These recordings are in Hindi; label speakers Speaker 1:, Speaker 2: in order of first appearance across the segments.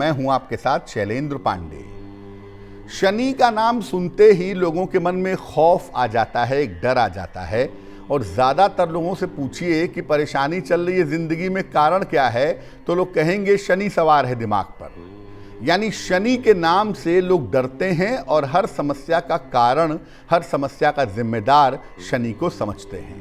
Speaker 1: मैं हूं आपके साथ शैलेंद्र पांडे। शनि का नाम सुनते ही लोगों के मन में खौफ आ जाता है, एक डर आ जाता है। और ज़्यादातर लोगों से पूछिए कि परेशानी चल रही है ज़िंदगी में, कारण क्या है, तो लोग कहेंगे शनि सवार है दिमाग पर। यानी शनि के नाम से लोग डरते हैं और हर समस्या का कारण, हर समस्या का जिम्मेदार शनि को समझते हैं।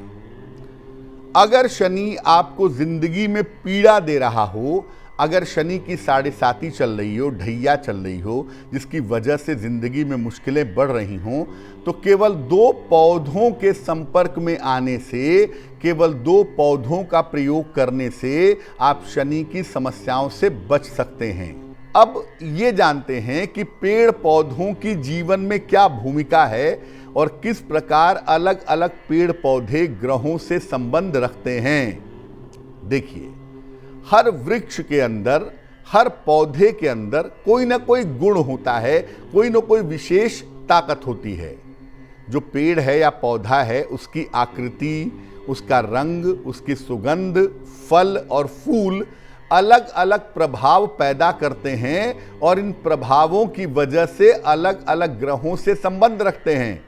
Speaker 1: अगर शनि आपको ज़िंदगी में पीड़ा दे रहा हो, अगर शनि की 7.5 चल रही हो, ढैया चल रही हो, जिसकी वजह से ज़िंदगी में मुश्किलें बढ़ रही हों, तो केवल 2 पौधों के संपर्क में आने से, केवल 2 पौधों का प्रयोग करने से आप शनि की समस्याओं से बच सकते हैं। अब ये जानते हैं कि पेड़ पौधों की जीवन में क्या भूमिका है और किस प्रकार अलग अलग पेड़ पौधे ग्रहों से संबंध रखते हैं। देखिए, हर वृक्ष के अंदर, हर पौधे के अंदर कोई ना कोई गुण होता है, कोई ना कोई विशेष ताकत होती है। जो पेड़ है या पौधा है, उसकी आकृति, उसका रंग, उसकी सुगंध, फल और फूल अलग अलग प्रभाव पैदा करते हैं और इन प्रभावों की वजह से अलग अलग ग्रहों से संबंध रखते हैं।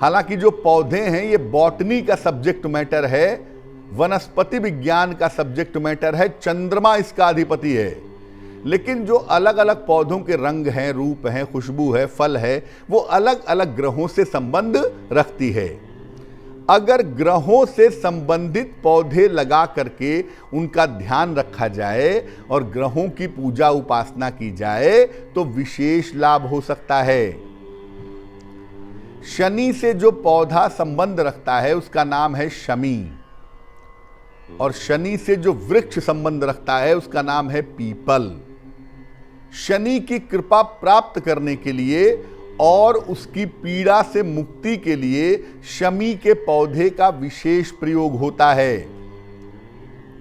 Speaker 1: हालांकि जो पौधे हैं ये बॉटनी का सब्जेक्ट मैटर है, वनस्पति विज्ञान का सब्जेक्ट मैटर है, चंद्रमा इसका अधिपति है। लेकिन जो अलग अलग पौधों के रंग हैं, रूप हैं, खुशबू है, फल है, वो अलग अलग ग्रहों से संबंध रखती है। अगर ग्रहों से संबंधित पौधे लगा करके उनका ध्यान रखा जाए और ग्रहों की पूजा उपासना की जाए तो विशेष लाभ हो सकता है। शनि से जो पौधा संबंध रखता है उसका नाम है शमी, और शनि से जो वृक्ष संबंध रखता है उसका नाम है पीपल। शनि की कृपा प्राप्त करने के लिए और उसकी पीड़ा से मुक्ति के लिए शमी के पौधे का विशेष प्रयोग होता है।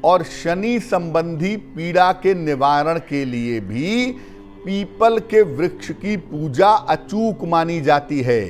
Speaker 1: और शनि संबंधी पीड़ा के निवारण के लिए भी पीपल के वृक्ष की पूजा अचूक मानी जाती है।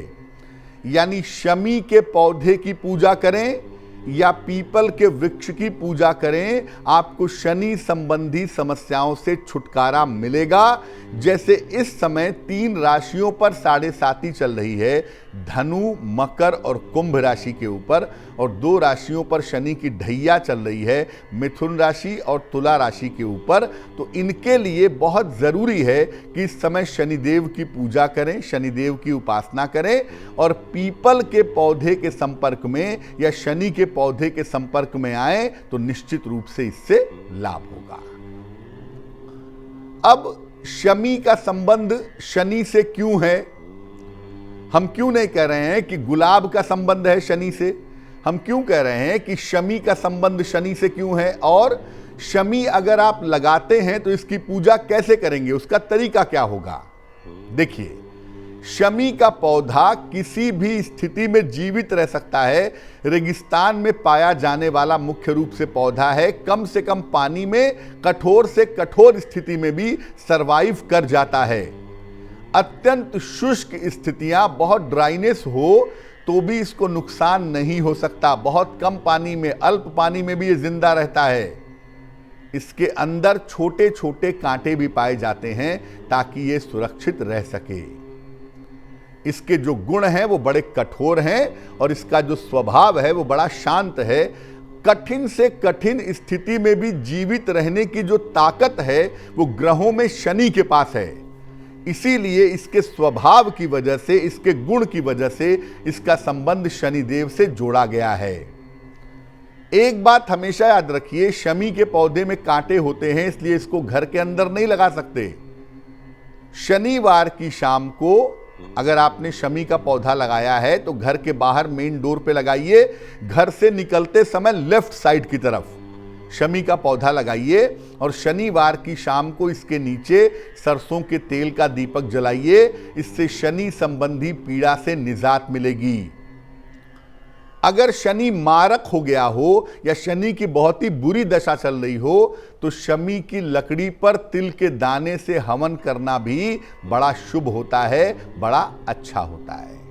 Speaker 1: यानी शमी के पौधे की पूजा करें या पीपल के वृक्ष की पूजा करें, आपको शनि संबंधी समस्याओं से छुटकारा मिलेगा। जैसे इस समय 3 राशियों पर 7.5 चल रही है, धनु, मकर और कुंभ राशि के ऊपर, और 2 राशियों पर शनि की ढैया चल रही है, मिथुन राशि और तुला राशि के ऊपर। तो इनके लिए बहुत ज़रूरी है कि इस समय शनिदेव की पूजा करें, शनिदेव की उपासना करें, और पीपल के पौधे के संपर्क में या शनि के पौधे के संपर्क में आए तो निश्चित रूप से इससे लाभ होगा। अब शमी का संबंध शनि से क्यों है? हम क्यों नहीं कह रहे हैं कि गुलाब का संबंध है शनि से? हम क्यों कह रहे हैं कि शमी का संबंध शनि से क्यों है? और शमी अगर आप लगाते हैं तो इसकी पूजा कैसे करेंगे, उसका तरीका क्या होगा? देखिए, शमी का पौधा किसी भी स्थिति में जीवित रह सकता है। रेगिस्तान में पाया जाने वाला मुख्य रूप से पौधा है। कम से कम पानी में कठोर से कठोर स्थिति में भी सरवाइव कर जाता है। अत्यंत शुष्क स्थितियां, बहुत ड्राइनेस हो तो भी इसको नुकसान नहीं हो सकता। बहुत कम पानी में, अल्प पानी में भी ये जिंदा रहता है। इसके अंदर छोटे छोटे कांटे भी पाए जाते हैं ताकि ये सुरक्षित रह सके। इसके जो गुण हैं वो बड़े कठोर हैं और इसका जो स्वभाव है वो बड़ा शांत है। कठिन से कठिन स्थिति में भी जीवित रहने की जो ताकत है वो ग्रहों में शनि के पास है। इसीलिए इसके स्वभाव की वजह से, इसके गुण की वजह से इसका संबंध शनिदेव से जोड़ा गया है। एक बात हमेशा याद रखिए, शमी के पौधे में कांटे होते हैं, इसलिए इसको घर के अंदर नहीं लगा सकते। शनिवार की शाम को अगर आपने शमी का पौधा लगाया है तो घर के बाहर मेन डोर पे लगाइए। घर से निकलते समय लेफ्ट साइड की तरफ शमी का पौधा लगाइए और शनिवार की शाम को इसके नीचे सरसों के तेल का दीपक जलाइए। इससे शनि संबंधी पीड़ा से निजात मिलेगी। अगर शनि मारक हो गया हो या शनि की बहुत ही बुरी दशा चल रही हो तो शमी की लकड़ी पर तिल के दाने से हवन करना भी बड़ा शुभ होता है, बड़ा अच्छा होता है।